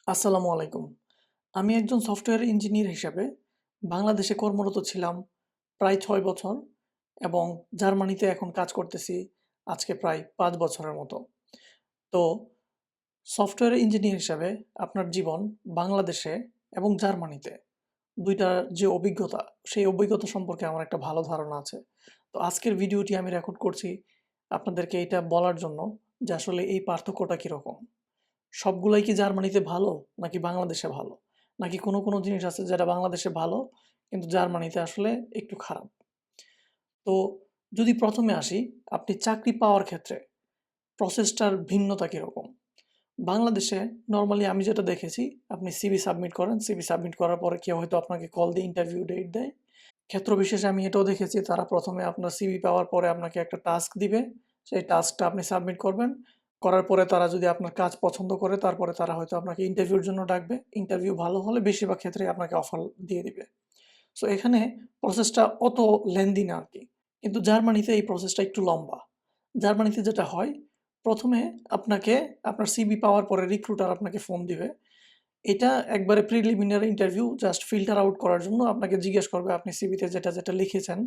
আসসালামু আলাইকুম। আমি একজন সফটওয়্যার ইঞ্জিনিয়ার হিসাবে বাংলাদেশে কর্মরত ছিলাম প্রায় ৬ বছর এবং জার্মানিতে এখন কাজ করতেছি আজকে প্রায় ৫ বছরের মতো। তো সফটওয়্যার ইঞ্জিনিয়ার হিসাবে আপনার জীবন বাংলাদেশে এবং জার্মানিতে ২ টার যে অভিজ্ঞতা, সেই অভিজ্ঞতা সম্পর্কে আমার একটা ভালো ধারণা আছে। তো আজকের ভিডিওটি আমি রেকর্ড করছি আপনাদেরকে এটা বলার জন্য যে আসলে এই পার্থক্যটা কিরকম। সবগুলাই কি জার্মানিতে ভালো নাকি বাংলাদেশে ভালো? নাকি কোনো জিনিস আছে যেটা বাংলাদেশে ভালো কিন্তু জার্মানিতে আসলে একটু খারাপ? তো যদি ১ম এ আসি, আপনি চাকরি পাওয়ার ক্ষেত্রে প্রসেসটার ভিন্নতা কিরকম? বাংলাদেশে নরমালি আমি যেটা দেখেছি, আপনি সিভি সাবমিট করেন। সিভি সাবমিট করার পরে কেউ হয়তো আপনাকে কল দিয়ে ইন্টারভিউ ডেট দেয়। ক্ষেত্র বিশেষে আমি এটাও দেখেছি তারা ১ম এ আপনার সিভি পাওয়ার পরে আপনাকে একটা টাস্ক দিবে। সেই টাস্কটা আপনি সাবমিট করবেন। করার পরে তারা যদি আপনার কাজ পছন্দ করে তারপরে তারা হয়তো আপনাকে ইন্টারভিউর জন্য ডাকবে। ইন্টারভিউ ভালো হলে বেশিরভাগ ক্ষেত্রেই আপনাকে অফার দিয়ে দিবে। সো এখানে প্রসেসটা অত লেন্দি না আরকি। কিন্তু জার্মানিতে এই প্রসেসটা একটু লম্বা। জার্মানিতে যেটা হয়, ১ম এ আপনাকে আপনার সিভি পাওয়ার পরে রিক্রুটার আপনাকে ফোন দিবে। এটা একবারে preliminary interview just filter out করার জন্য আপনাকে জিজ্ঞেস করবে আপনি সিভিতে যেটা লিখেছেন,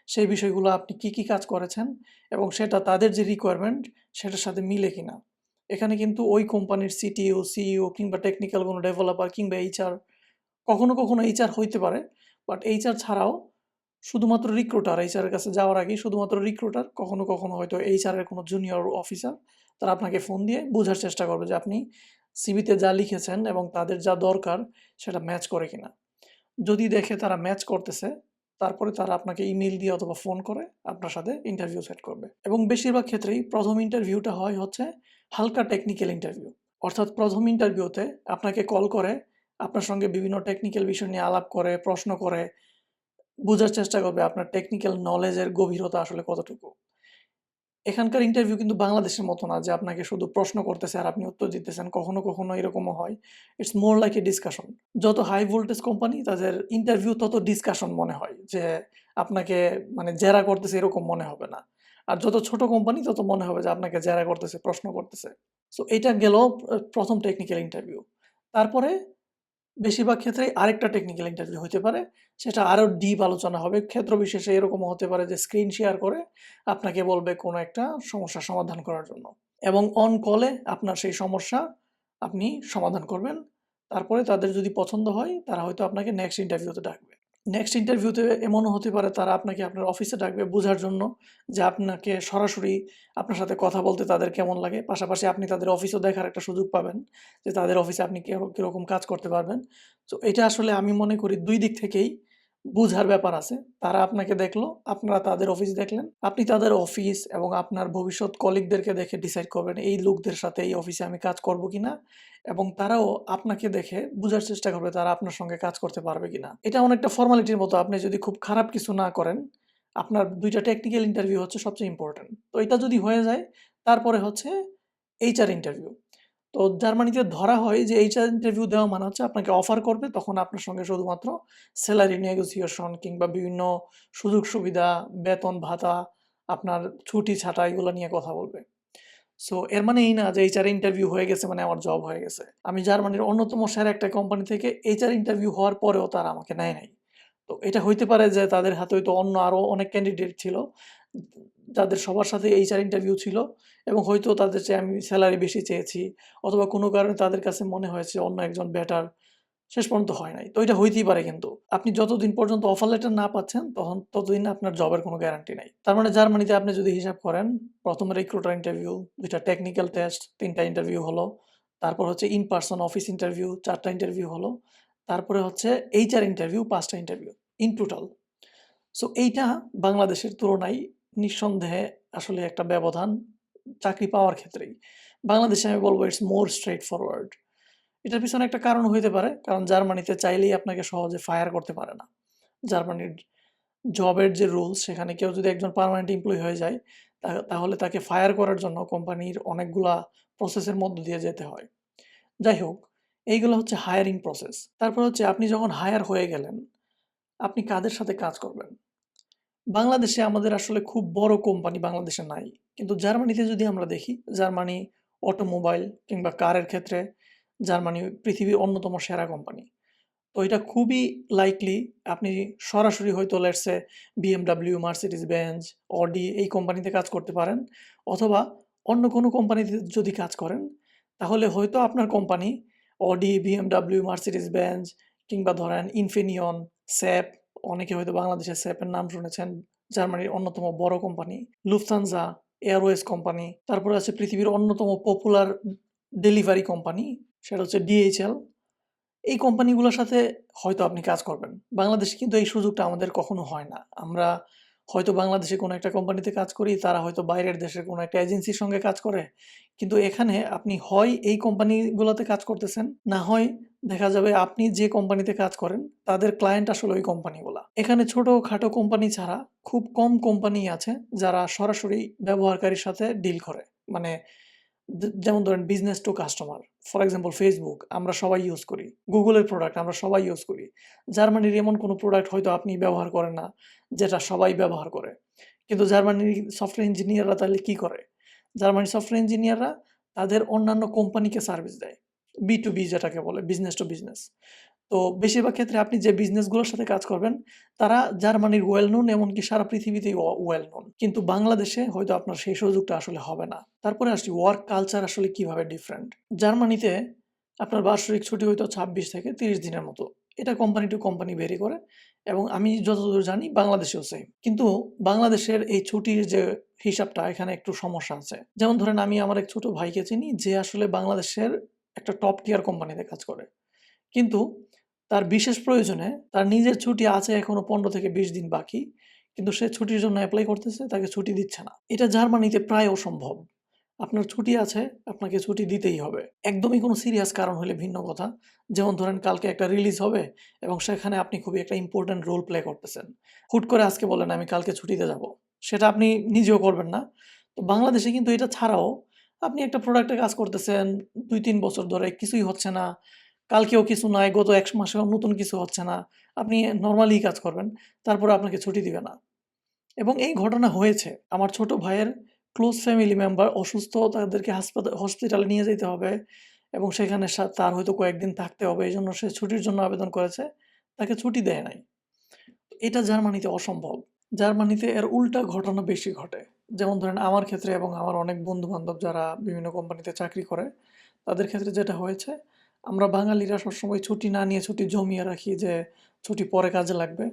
সেই বিষয়গুলো আপনি কি কাজ করেছেন এবং সেটা তাদের যে রিকোয়ারমেন্ট সেটার সাথে মিলে কিনা। এখানে কিন্তু ওই কোম্পানির সিটিও, সিইও কিংবা টেকনিক্যাল কোনো ডেভেলপার কিংবা এইচআর কখনো এইচআর হইতে পারে। বাট এইচআর ছাড়াও শুধুমাত্র রিক্রুটার, এইচআর এর কাছে যাওয়ার আগেই শুধুমাত্র রিক্রুটার, কখনো হয়তো এইচআর এর কোনো জুনিয়র অফিসার তারা আপনাকে ফোন দিয়ে বোঝার চেষ্টা করবে যে আপনি সিভিতে যা লিখেছেন এবং তাদের যা দরকার সেটা ম্যাচ করে কিনা। যদি দেখে তারা ম্যাচ করতেছে, তারপরে তারা আপনাকে ইমেইল দিয়ে অথবা ফোন করে আপনার সাথে ইন্টারভিউ সেট করবে। এবং বেশিরভাগ ক্ষেত্রেই ১ম ইন্টারভিউটা হয় হচ্ছে হালকা টেকনিক্যাল ইন্টারভিউ। অর্থাৎ ১ম ইন্টারভিউতে আপনাকে কল করে আপনার সঙ্গে বিভিন্ন টেকনিক্যাল বিষয় নিয়ে আলাপ করে, প্রশ্ন করে বোঝার চেষ্টা করবে আপনার টেকনিক্যাল নলেজের গভীরতা আসলে কতটুকু। এখানকার ইন্টারভিউ কিন্তু বাংলাদেশের মতো না যে আপনাকে শুধু প্রশ্ন করতেছে আর আপনি উত্তর দিতেছেন। কখনো এরকমও হয়। It's more like a discussion. যত হাই ভোল্টেজ কোম্পানি তাদের ইন্টারভিউ তত ডিসকাশন মনে হয় যে আপনাকে মানে জেরা করতেছে এরকম মনে হবে না। আর যত ছোট কোম্পানি তত মনে হবে যে আপনাকে জেরা করতেছে, প্রশ্ন করতেছে। সো এইটা গেল ১ম টেকনিক্যাল ইন্টারভিউ। তারপরে বেশিরভাগ ক্ষেত্রেই আরেকটা টেকনিক্যাল ইন্টারভিউ হতে পারে। সেটা আরও ডিপ আলোচনা হবে। ক্ষেত্র বিশেষে এরকমও হতে পারে যে স্ক্রিন শেয়ার করে আপনাকে বলবে কোনো একটা সমস্যার সমাধান করার জন্য। এবং অন কলে আপনার সেই সমস্যা আপনি সমাধান করবেন। তারপরে তাদের যদি পছন্দ হয় তারা হয়তো আপনাকে নেক্সট ইন্টারভিউতে ডাকবে। নেক্সট ইন্টারভিউতে এমনও হতে পারে তারা আপনাকে আপনার অফিসে ডাকবে বোঝার জন্য যে আপনাকে সরাসরি আপনার সাথে কথা বলতে তাদের কেমন লাগে। পাশাপাশি আপনি তাদের অফিসও দেখার একটা সুযোগ পাবেন যে তাদের অফিসে আপনি কিরকম কাজ করতে পারবেন। তো এটা আসলে আমি মনে করি ২ দিক থেকেই বুঝার ব্যাপার আছে। তারা আপনাকে দেখলো, আপনারা তাদের অফিস দেখলেন। আপনি তাদের অফিস এবং আপনার ভবিষ্যৎ কলিগদেরকে দেখে ডিসাইড করবেন এই লোকদের সাথে এই অফিসে আমি কাজ করব কিনা এবং তারাও আপনাকে দেখে বুঝার চেষ্টা করবে তারা আপনার সঙ্গে কাজ করতে পারবে কিনা। এটা অনেকটা ফর্মালিটির মতো। আপনি যদি খুব খারাপ কিছু না করেন, আপনার ২ টা টেকনিক্যাল ইন্টারভিউ হচ্ছে সবচেয়ে ইম্পোর্টেন্ট। তো এটা যদি হয়ে যায় তারপরে হচ্ছে এইচআর ইন্টারভিউ। তো জার্মানিতে ধরা হয় যে এইচআর ইন্টারভিউ দেওয়া মানে হচ্ছে আপনাকে অফার করবে তখন আপনার সঙ্গে শুধুমাত্র স্যালারি নেগোসিয়েশন কিংবা বিভিন্ন সুযোগ সুবিধা, বেতন ভাতা, আপনার ছুটি ছাটা এগুলো নিয়ে কথা বলবে। সো এর মানে এই না যে এইচআর ইন্টারভিউ হয়ে গেছে মানে আমার জব হয়ে গেছে। আমি জার্মানির অন্যতম সেরা একটা কোম্পানি থেকে এইচআর ইন্টারভিউ হওয়ার পরেও তারা আমাকে নেয় নাই। তো এটা হইতে পারে যে তাদের হাতে হয়তো অন্য আরো অনেক ক্যান্ডিডেট ছিল, যাদের সবার সাথে এইচআর ইন্টারভিউ ছিল এবং হয়তো তাদের চেয়ে আমি সেলারি বেশি চেয়েছি অথবা কোনো কারণে তাদের কাছে মনে হয়েছে অন্য একজন বেটার। শেষ পর্যন্ত হয় নাই। তো এটা হইতেই পারে কিন্তু। আপনি যতদিন পর্যন্ত অফার লেটার না পাচ্ছেন ততদিন আপনার জবের কোনো গ্যারান্টি নাই। তার মানে জার্মানিতে আপনি যদি হিসাব করেন ১ম এ রিক্রুটার ইন্টারভিউ, ২ টা টেকনিক্যাল টেস্ট, ৩ টা ইন্টারভিউ হলো। তারপর হচ্ছে ইন পারসন অফিস ইন্টারভিউ ৪ টা ইন্টারভিউ হলো। তারপরে হচ্ছে এইচআর ইন্টারভিউ ৫ টা ইন্টারভিউ ইন টোটাল। সো এইটা বাংলাদেশের তুলনায় নিঃসন্দেহে আসলে একটা ব্যবধান চাকরি পাওয়ার ক্ষেত্রেই। বাংলাদেশে আমি বলব ইটস মোর স্ট্রেইট ফরওয়ার্ড। এটার পিছনে একটা কারণ হইতে পারে। কারণ জার্মানিতে চাইলেই আপনাকে সহজে ফায়ার করতে পারে না। জার্মানির জবের যে রুলস সেখানে কেউ যদি একজন পার্মানেন্ট এমপ্লয়ি হয়ে যায় তাহলে তাকে ফায়ার করার জন্য কোম্পানির অনেকগুলা প্রসেসের মধ্য দিয়ে যেতে হয়। যাই হোক, এইগুলো হচ্ছে হায়ারিং প্রসেস। তারপর হচ্ছে আপনি যখন হায়ার হয়ে গেলেন, আপনি কাদের সাথে কাজ করবেন? বাংলাদেশে আমাদের আসলে খুব বড় কোম্পানি বাংলাদেশে নাই। কিন্তু জার্মানিতে যদি আমরা দেখি, জার্মানি অটোমোবাইল কিংবা কারের ক্ষেত্রে জার্মানি পৃথিবীর অন্যতম সেরা কোম্পানি। তো এটা খুবই লাইকলি আপনি সরাসরি হয়তো let's say BMW, Mercedes Benz, Audi এই কোম্পানিতে কাজ করতে পারেন। অথবা অন্য কোনো কোম্পানিতে যদি কাজ করেন, তাহলে হয়তো আপনার company Audi, BMW, Mercedes Benz কিংবা ধরেন ইনফিনিয়ন, স্যাপ, অনেকে হয়তো বাংলাদেশের স্যাপের নাম শুনেছেন, জার্মানির অন্যতম বড় কোম্পানি, লুফথানজা, এয়ারওয়েজ কোম্পানি, তারপরে আছে পৃথিবীর অন্যতম পপুলার ডেলিভারি কোম্পানি, সেটা হচ্ছে DHL। এই কোম্পানিগুলোর সাথে হয়তো আপনি কাজ করবেন। বাংলাদেশে কিন্তু এই সুযোগটা আমাদের কখনো হয় না। আমরা হয়তো বাংলাদেশে কোনো একটা কোম্পানিতে কাজ করি, তারা হয়তো বাইরের দেশের কোনো একটা এজেন্সির সঙ্গে কাজ করে। কিন্তু এখানে আপনি হয় এই কোম্পানিগুলোতে কাজ করতেছেন, না হয় দেখা যাবে আপনি যে কোম্পানিতে কাজ করেন, তাদের ক্লায়েন্ট আসলে ওই কোম্পানিগুলা। এখানে ছোটখাটো কোম্পানি ছাড়া খুব কম কোম্পানি আছে, যারা সরাসরি ব্যবহারকারীর সাথে ডিল করে। মানে যেমন ধরেন business to customer. For example Facebook আমরা সবাই ইউজ করি। গুগলের প্রোডাক্ট আমরা সবাই ইউজ করি। জার্মানির এমন কোনো প্রোডাক্ট হয়তো আপনি ব্যবহার করেন না, যেটা সবাই ব্যবহার করে। কিন্তু জার্মানির সফটওয়্যার ইঞ্জিনিয়াররা তাহলে কি করে? জার্মানির সফটওয়্যার ইঞ্জিনিয়াররা তাদের অন্যান্য কোম্পানিকে সার্ভিস দেয়। B2B যেটাকে বলে, বিজনেস টু বিজনেস। তো বেশিরভাগ ক্ষেত্রে আপনি যে বিজনেসগুলোর সাথে কাজ করবেন, তারা জার্মানির ওয়েল নোন, এমনকি সারা পৃথিবীতেই ওয়েল নোন। কিন্তু বাংলাদেশে হয়তো আপনার সেই সুযোগটা আসলে হবে না। তারপরে আসি ওয়ার্ক কালচার আসলে কিভাবে ডিফারেন্ট। জার্মানিতে আপনার বার্ষিক ছুটি হয়তো 26 থেকে 30 দিনের মতো। এটা কোম্পানি টু কোম্পানি ভেরি করে, এবং আমি যতদূর জানি বাংলাদেশেও সেম। কিন্তু বাংলাদেশের এই ছুটির যে হিসাবটা, এখানে একটু সমস্যা আছে। যেমন ধরেন আমি আমার এক ছোট ভাইকে চিনি, যে আসলে বাংলাদেশের একটা টপ টিয়ার কোম্পানিতে কাজ করে। কিন্তু তার বিশেষ প্রয়োজনে তার নিজের ছুটি আছে এখনো 15 থেকে 20 দিন বাকি। কিন্তু সে ছুটির জন্য এপ্লাই করতেছে, তাকে ছুটি দিচ্ছে না। এটা জার্মানিতে প্রায় অসম্ভব। আপনার ছুটি আছে, আপনাকে ছুটি দিতেই হবে। একদমই কোনো সিরিয়াস কারণ হলে ভিন্ন কথা। যেমন ধরেন কালকে একটা রিলিজ হবে এবং সেখানে আপনি খুবই একটা ইম্পোর্টেন্ট রোল প্লে করতেছেন। হুট করে আজকে বললেন আমি কালকে ছুটিতে যাব। সেটা আপনি নিজেও করবেন না। তো বাংলাদেশে কিন্তু এটা ছাড়াও আপনি একটা প্রোডাক্টে কাজ করতেছেন ২-৩ বছর ধরে, কিছুই হচ্ছে না। কালকেও কিছু নাই, গত ১ মাসেও নতুন কিছু হচ্ছে না। আপনি নরমালি কাজ করবেন। তারপরে আপনাকে ছুটি দিবে না। এবং এই ঘটনা হয়েছে। আমার ছোট ভাইয়ের ক্লোজ ফ্যামিলি মেম্বার অসুস্থ, তাদেরকে হসপিটালে নিয়ে যেতে হবে এবং সেখানে তার হয়তো কয়েকদিন থাকতে হবে। এজন্য সে ছুটির জন্য আবেদন করেছে। তাকে ছুটি দেয় নাই। এটা জার্মানিতে অসম্ভব। জার্মানিতে এর উল্টা ঘটনা বেশি ঘটে। যেমন ধরেন আমার ক্ষেত্রে এবং আমার অনেক বন্ধু-বান্ধব যারা বিভিন্ন কোম্পানিতে চাকরি করে, তাদের ক্ষেত্রে যেটা হয়েছে, আমরা বাঙালিরা সবসময় ছুটি না নিয়ে ছুটি জমিয়ে রাখি যে ছুটি পরে কাজে লাগবে।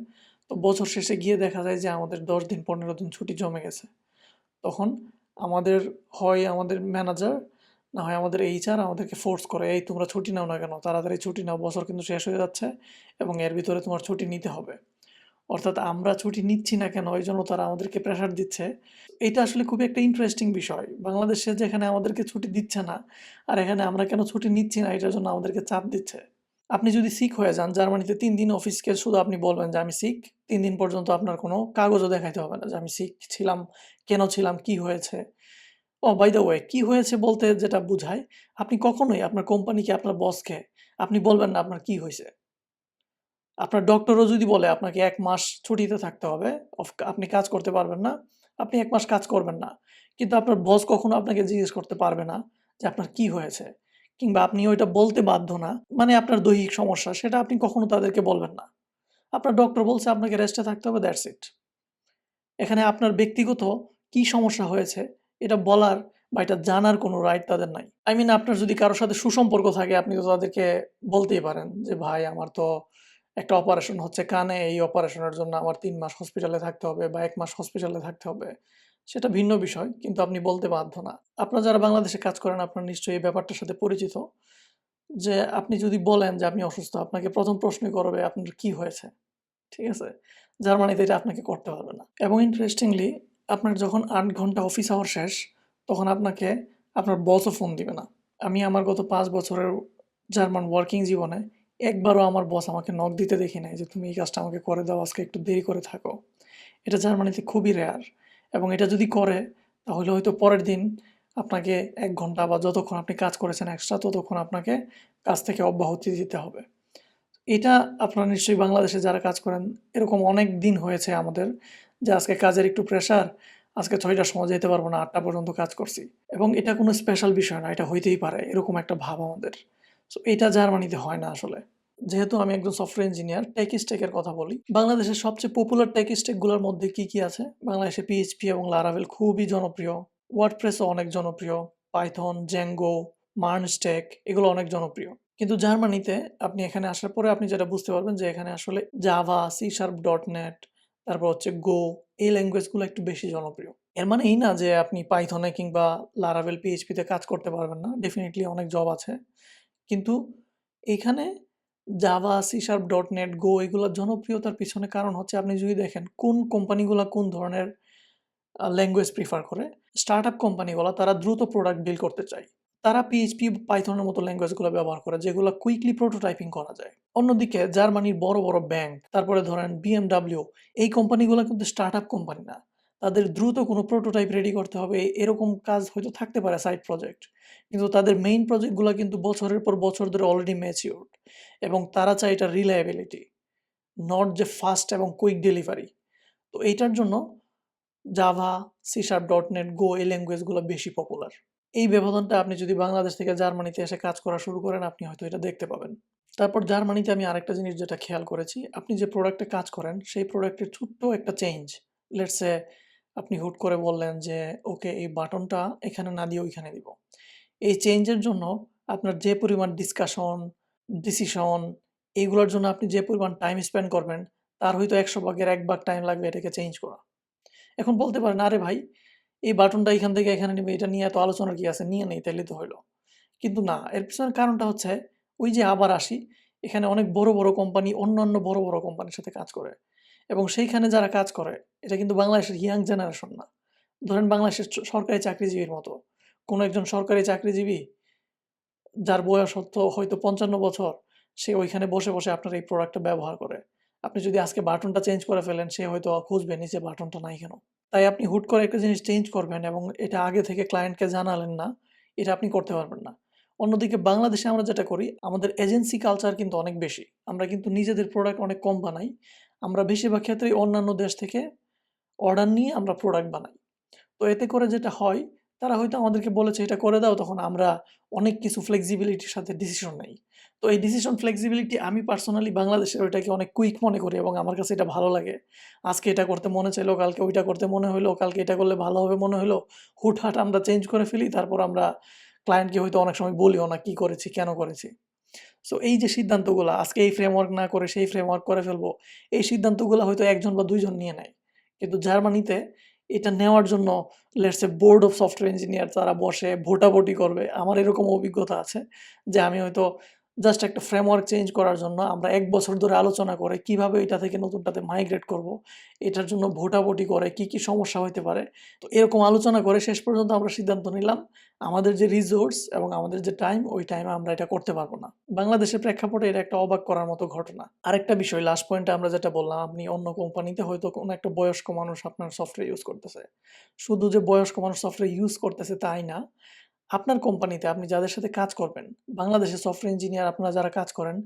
তো বছর শেষে গিয়ে দেখা যায় যে আমাদের ১০ দিন ১৫ দিন ছুটি জমে গেছে। তখন আমাদের হয় আমাদের ম্যানেজার, না হয় আমাদের HR আমাদেরকে ফোর্স করে, "এই তোমরা ছুটি নাও না কেন? তাড়াতাড়ি ছুটি নাও। বছর কিন্তু শেষ হয়ে যাচ্ছে এবং এর ভিতরে তোমার ছুটি নিতে হবে।" অর্থাৎ আমরা ছুটি নিচ্ছি না কেন, এইজন্য তারা আমাদেরকে প্রেশার দিচ্ছে। এটা আসলে খুবই একটা ইন্টারেস্টিং বিষয়। বাংলাদেশে যেখানে আমাদেরকে ছুটি দিচ্ছে না, আর এখানে আমরা কেন ছুটি নিচ্ছি না এটার জন্য আমাদেরকে চাপ দিচ্ছে। আপনি যদি সিক হয়ে যান, জার্মানিতে ৩ দিন অফিসকে শুধু আপনি বলবেন যে আমি সিক। ৩ দিন পর্যন্ত আপনার কোনো কাগজও দেখাইতে হবে না যে আমি সিক ছিলাম, কেন ছিলাম, কি হয়েছে। বাই দ্য ওয়ে, কি হয়েছে বলতে যেটা বুঝায়, আপনি কখনোই আপনার কোম্পানিকে, আপনার বসকে আপনি বলবেন না আপনার কি হইছে। আপনার ডক্টরও যদি বলে আপনাকে ১ মাস ছুটিতে থাকতে হবে, আপনি কাজ করতে পারবেন না, আপনি ১ মাস কাজ করবেন না। কিন্তু আপনার বস কখনো আপনাকে জিজ্ঞেস করতে পারবে না যে আপনার কি হয়েছে? কিংবা আপনি ওইটা বলতে বাধ্য না। মানে আপনার দৈহিক সমস্যা, সেটা আপনি কখনো তাদেরকে বলবেন না। আপনার ডক্টর বলছে আপনাকে রেস্টে থাকতে হবে, দ্যাটস ইট। এখানে আপনার ব্যক্তিগত কি সমস্যা হয়েছে এটা বলার বা এটা জানার কোনো রাইট তাদের নাই। আই মিন আপনার যদি কারো সাথে সুসম্পর্ক থাকে, আপনি তো তাদেরকে বলতেই পারেন যে, "ভাই আমার তো একটা অপারেশন হচ্ছে কানে, এই অপারেশনের জন্য আমার ৩ মাস হসপিটালে থাকতে হবে বা ১ মাস হসপিটালে থাকতে হবে।" সেটা ভিন্ন বিষয়। কিন্তু আপনি বলতে বাধ্য না। আপনারা যারা বাংলাদেশে কাজ করেন, আপনারা নিশ্চয়ই এই ব্যাপারটার সাথে পরিচিত। যে আপনি যদি বলেন যে আপনি অসুস্থ, আপনাকে ১ম প্রশ্নই করবে আপনার কি হয়েছে? ঠিক আছে? জার্মানিতে এটা আপনাকে করতে পারবে না। এবং ইন্টারেস্টিংলি আপনার যখন ৮ ঘন্টা অফিস আওয়ার শেষ, তখন আপনাকে আপনার বসও ফোন দিবে না। আমি আমার গত ৫ বছরের জার্মান ওয়ার্কিং জীবনে একবারও আমার বস আমাকে নক দিতে দেখি নাই যে, "তুমি এই কাজটা আমাকে করে দাও, আজকে একটু দেরি করে থাকো।" এটা জার্মানিতে খুবই রেয়ার, এবং এটা যদি করে তাহলে হয়তো পরের দিন আপনাকে ১ ঘন্টা বা যতক্ষণ আপনি কাজ করেছেন এক্সট্রা, ততক্ষণ আপনাকে কাজ থেকে অব্যাহতি দিতে হবে। এটা আপনারা নিশ্চয়ই বাংলাদেশে যারা কাজ করেন, এরকম অনেক দিন হয়েছে আমাদের যে আজকে কাজের একটু প্রেশার, আজকে ৬টার সময় যেতে পারবো না, ৮টা পর্যন্ত কাজ করছি। এবং এটা কোনো স্পেশাল বিষয় না, এটা হইতেই পারে, এরকম একটা ভাব আমাদের। সো এটা জার্মানিতে হয় না আসলে। যেহেতু আমি একজন সফটওয়্যার ইঞ্জিনিয়ার, টেক স্ট্যাকের কথা বলি। বাংলাদেশের সবচেয়ে পপুলার টেক স্ট্যাকগুলোর মধ্যে কি আছে? বাংলাদেশে PHP এবং Laravel খুবই জনপ্রিয়। ওয়ার্ডপ্রেসও অনেক জনপ্রিয়। পাইথন, Django, মার্ন স্ট্যাক এগুলো অনেক জনপ্রিয়। কিন্তু জার্মানিতে আপনি এখানে আসার পরে আপনি যেটা বুঝতে পারবেন যে এখানে আসলে জাভা, C#.NET তারপর হচ্ছে Go এই ল্যাঙ্গুয়েজগুলো একটু বেশি জনপ্রিয়। এর মানে এই না যে আপনি পাইথনে কিংবা Laravel, PHP তে কাজ করতে পারবেন না। ডেফিনিটলি অনেক জব আছে। কিন্তু এইখানে জাভা, C#.NET, Go এগুলোর জনপ্রিয়তার পিছনে কারণ হচ্ছে আপনি যদি দেখেন কোন কোম্পানিগুলা কোন ধরনের ল্যাঙ্গুয়েজ প্রিফার করে। স্টার্টআপ কোম্পানিগুলা তারা দ্রুত প্রোডাক্ট বিল্ড করতে চায়। তারা PHP, পাইথনের মতো ল্যাঙ্গুয়েজগুলো ব্যবহার করে যেগুলো কুইকলি প্রোটোটাইপিং করা যায়। অন্যদিকে জার্মানির বড় বড় ব্যাংক, তারপরে ধরেন BMW এই কোম্পানিগুলো কিন্তু স্টার্টআপ কোম্পানি না। তাদের দ্রুত কোনো প্রোটোটাইপ রেডি করতে হবে এরকম কাজ হয়তো থাকতে পারে সাইড প্রজেক্ট। কিন্তু তাদের মেইন প্রজেক্টগুলো কিন্তু বছরের পর বছর ধরে অলরেডি ম্যাচিউরড এবং তারা চায় এটা রিলায়েবিলিটি, নট যে ফাস্ট এবং কুইক ডেলিভারি। তো এইটার জন্য জাভা, C#.NET, Go এই ল্যাঙ্গুয়েজগুলো বেশি পপুলার। এই ব্যবধানটা আপনি যদি বাংলাদেশ থেকে জার্মানিতে এসে কাজ করা শুরু করেন আপনি হয়তো এটা দেখতে পাবেন। তারপর জার্মানিতে আমি আরেকটা জিনিস যেটা খেয়াল করেছি, আপনি যে প্রোডাক্টে কাজ করেন সেই প্রোডাক্টের ছোট্ট একটা চেঞ্জ, লেটস সে আপনি হুট করে বললেন যে ওকে এই বাটনটা এখানে না দিয়ে ওইখানে দিব। এই চেঞ্জের জন্য আপনার যে পরিমাণ ডিসকাশন, ডিসিশন এইগুলোর জন্য আপনি যে পরিমাণ টাইম স্পেন্ড করবেন তার হয়তো 100 ভাগের 1 ভাগ টাইম লাগবে এটাকে চেঞ্জ করা। এখন বলতে পারেন, আরে ভাই এই বাটনটা এখান থেকে এখানে নিবে এটা নিয়ে এত আলোচনার কি আছে, নিয়ে নেই তাইলে তো হইলো। কিন্তু না, এর পিছনের কারণটা হচ্ছে ওই যে আবার আসি, এখানে অনেক বড় বড় কোম্পানি অন্যান্য বড় বড় কোম্পানির সাথে কাজ করে এবং সেইখানে যারা কাজ করে এটা কিন্তু বাংলাদেশের ইয়াং জেনারেশন না। ধরেন বাংলাদেশের সরকারি চাকরিজীবীর মতো কোনো একজন সরকারি চাকরিজীবী যার বয়স হয়তো 55 বছর, সে ওইখানে বসে বসে আপনার এই প্রোডাক্টটা ব্যবহার করে। আপনি যদি আজকে বাটনটা চেঞ্জ করে ফেলেন সে হয়তো খুঁজবে নিচে বাটনটা নাই কেন। তাই আপনি হুট করে একটা জিনিস চেঞ্জ করবেন এবং এটা আগে থেকে ক্লায়েন্টকে জানালেন না, এটা আপনি করতে পারবেন না। অন্যদিকে বাংলাদেশে আমরা যেটা করি, আমাদের এজেন্সি কালচার কিন্তু অনেক বেশি। আমরা কিন্তু নিজেদের প্রোডাক্ট অনেক কম বানাই। আমরা বেশিরভাগ ক্ষেত্রেই অন্যান্য দেশ থেকে অর্ডার নিয়ে আমরা প্রোডাক্ট বানাই। তো এতে করে যেটা হয়, তারা হয়তো আমাদেরকে বলেছে এটা করে দাও, তখন আমরা অনেক কিছু ফ্লেক্সিবিলিটির সাথে ডিসিশন নেই। তো এই ডিসিশন ফ্লেক্সিবিলিটি আমি পার্সোনালি বাংলাদেশের ওইটাকে অনেক কুইক মনে করি এবং আমার কাছে এটা ভালো লাগে। আজকে এটা করতে মনে চাইলো, কালকে ওইটা করতে মনে হইলো, কালকে এটা করলে ভালো হবে মনে হলো, হুটহাট আমরা চেঞ্জ করে ফেলি। তারপর আমরা ক্লায়েন্টকে হয়তো অনেক সময় বলিও না কি করেছি, কেন করেছি। সো এই যে সিদ্ধান্তগুলা, আজকে এই ফ্রেমওয়ার্ক না করে সেই ফ্রেমওয়ার্ক করে ফেলবো, এই সিদ্ধান্তগুলা হয়তো ১ জন বা ২ জন নিয়ে নেয়। কিন্তু জার্মানিতে এটা নেওয়ার জন্য let's say board of software engineer তারা বসে ভোটাভুটি করবে। আমার এরকম অভিজ্ঞতা আছে যে আমি হয়তো জাস্ট একটা ফ্রেমওয়ার্ক চেঞ্জ করার জন্য আমরা ১ বছর ধরে আলোচনা করে কিভাবে এটা থেকে নতুনটাতে মাইগ্রেট করব। এটার জন্য ভোটাভুটি করে কি সমস্যা হইতে পারে। তো এরকম আলোচনা করে শেষ পর্যন্ত আমরা সিদ্ধান্ত নিলাম আমাদের যে রিসোর্স এবং আমাদের যে টাইম, ওই টাইমে আমরা এটা করতে পারবো না। বাংলাদেশের প্রেক্ষাপটে এটা একটা অবাক করার মতো ঘটনা। আরেকটা বিষয়, লাস্ট পয়েন্টে আমরা যেটা বললাম, আপনি অন্য কোম্পানিতে হয়তো কোনো একটা বয়স্ক মানুষ আপনার সফটওয়্যার ইউজ করতেছে। শুধু যে বয়স্ক মানুষ সফটওয়্যার ইউজ করতেছে তাই না, আপনার কোম্পানিতে আপনি যাদের সাথে কাজ করবেন, বাংলাদেশের সফটওয়্যার ইঞ্জিনিয়ার আপনারা যারা কাজ করেন,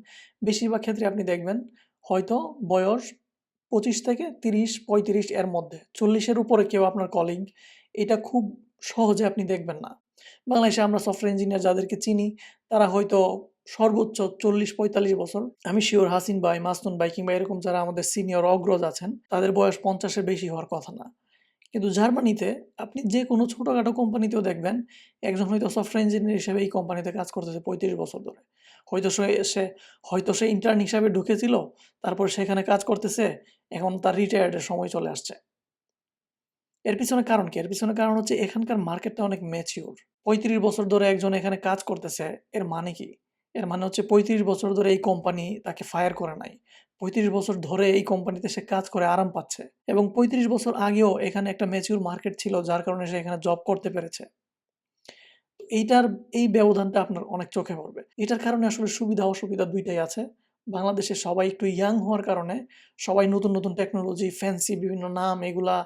বেশিরভাগ ক্ষেত্রে আপনি দেখবেন হয়তো বয়স 25 থেকে 30-35 এর মধ্যে। 40 এর উপরে কেউ আপনার কলিগ, এটা খুব সহজে আপনি দেখবেন না। বাংলাদেশে আমরা সফটওয়্যার ইঞ্জিনিয়ার যাদেরকে চিনি, তারা হয়তো সর্বোচ্চ 40-45 বছর। আমি সিওর হাসিন ভাই, মাসনুন ভাই কিংবা এরকম যারা আমাদের সিনিয়র অগ্রজ আছেন, তাদের বয়স 50 এর বেশি হওয়ার কথা না। কিন্তু জার্মানিতে আপনি যে কোনো ছোটখাটো কোম্পানিতেও দেখবেন, একজন হয়তো সফটওয়্যার ইঞ্জিনিয়ার হিসেবে এই কোম্পানিতে কাজ করতেছে 35 বছর ধরে। হয়তো সে হয়তো সে ইন্টার্ন হিসাবে ঢুকেছিল, তারপর সেখানে কাজ করতেছে, এখন তার রিটায়ার্ডের সময় চলে আসছে। এর পিছনে কারণ কি? এর পিছনে কারণ হচ্ছে এখানকার মার্কেটটা অনেক ম্যাচিউর। 35 বছর ধরে একজন এখানে কাজ করতেছে, এর মানে কি? এর মানে হচ্ছে 35 বছর ধরে এই কোম্পানি তাকে ফায়ার করে নাই। 35 বছর ধরে এই কোম্পানিতে সে কাজ করে আরাম পাচ্ছে এবং 35 বছর আগেও এখানে একটা ম্যাচিউর মার্কেট ছিল যার কারণে সে এখানে জব করতে পেরেছে। এইটার এই ব্যবধানটা আপনার অনেক চোখে পড়বে। এটার কারণে আসলে সুবিধা অসুবিধা ২ টাই আছে। বাংলাদেশে সবাই একটু ইয়াং হওয়ার কারণে সবাই নতুন, নতুন টেকনোলজি, ফ্যান্সি বিভিন্ন নাম এগুলা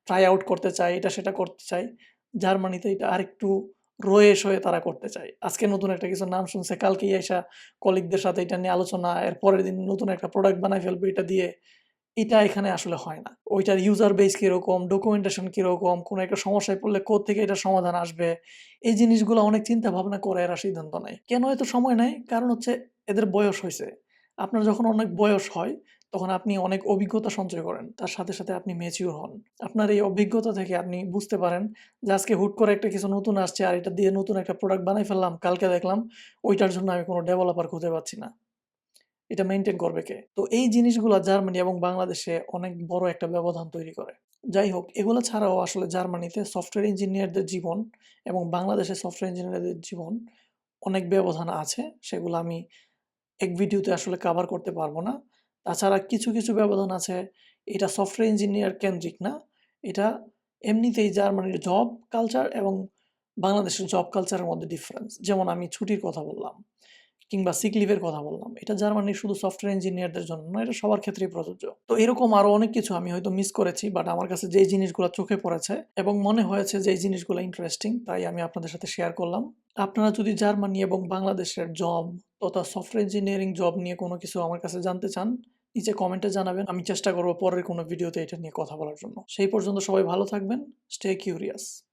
ট্রাই আউট করতে চায়, এটা সেটা করতে চায়। জার্মানিতে এটা আরেকটু রয়ে-সয়ে তারা করতে চায়। আজকে নতুন একটা কিছুর নাম শুনছে, কালকেই আইসা কলিগদের সাথে এটা নিয়ে আলোচনা, এর পরের দিন নতুন একটা প্রোডাক্ট বানায় ফেলবে এটা দিয়ে। এটা এখানে আসলে হয় না। ওইটার ইউজার বেস কিরকম, ডকুমেন্টেশন কিরকম, কোনো একটা সমস্যায় পড়লে কোত্থেকে এটার সমাধান আসবে, এই জিনিসগুলো অনেক চিন্তা ভাবনা করে এরা সিদ্ধান্ত নেয়। কেন এত সময় নেয়? কারণ হচ্ছে এদের বয়স হইছে। আপনার যখন অনেক বয়স হয়, তখন আপনি অনেক অভিজ্ঞতা সঞ্চয় করেন। তার সাথে, সাথে আপনি ম্যাচিউর হন। আপনার এই অভিজ্ঞতা থেকে আপনি বুঝতে পারেন যে আজকে হুট করে একটা কিছু নতুন আসছে আর এটা দিয়ে নতুন একটা প্রোডাক্ট বানাই ফেললাম, কালকে দেখলাম ওইটার জন্য আমি কোনো ডেভেলপার খুঁজে পাচ্ছি না। এটা মেইনটেইন করবে কে? তো এই জিনিসগুলা জার্মানি এবং বাংলাদেশে অনেক বড় একটা ব্যবধান তৈরি করে। যাই হোক, এগুলো ছাড়াও আসলে জার্মানিতে সফটওয়্যার ইঞ্জিনিয়ারদের জীবন এবং বাংলাদেশের সফটওয়্যার ইঞ্জিনিয়ারদের জীবন অনেক ব্যবধান আছে। সেগুলো আমি এক ভিডিওতে আসলে কাভার করতে পারবো না। তাছাড়া কিছু, কিছু ব্যবধান আছে। এটা সফটওয়্যার ইঞ্জিনিয়ার কেন্দ্রিক না। এটা এমনিতেই জার্মানির জব কালচার এবং বাংলাদেশের জব কালচারের মধ্যে ডিফারেন্স। যেমন আমি ছুটির কথা বললাম। কিংবা সিক লিভের কথা বললাম। এটা জার্মানির শুধু সফটওয়্যার ইঞ্জিনিয়ারদের জন্য না, এটা সবার ক্ষেত্রেই প্রযোজ্য। তো এরকম আরো অনেক কিছু আমি হয়তো মিস করেছি, বাট আমার কাছে যেই জিনিসগুলো চোখে পড়েছে এবং মনে হয়েছে যে এই জিনিসগুলো ইন্টারেস্টিং, তাই আমি আপনাদের সাথে শেয়ার করলাম। আপনারা যদি জার্মানি এবং বাংলাদেশের জব তথা সফটওয়্যার ইঞ্জিনিয়ারিং জব নিয়ে কোনো কিছু আমার কাছে জানতে চান, নিচে কমেন্টে জানাবেন। আমি চেষ্টা করব পরের কোনো ভিডিওতে এটা নিয়ে কথা বলার জন্য। সেই পর্যন্ত সবাই ভালো থাকবেন। Stay curious.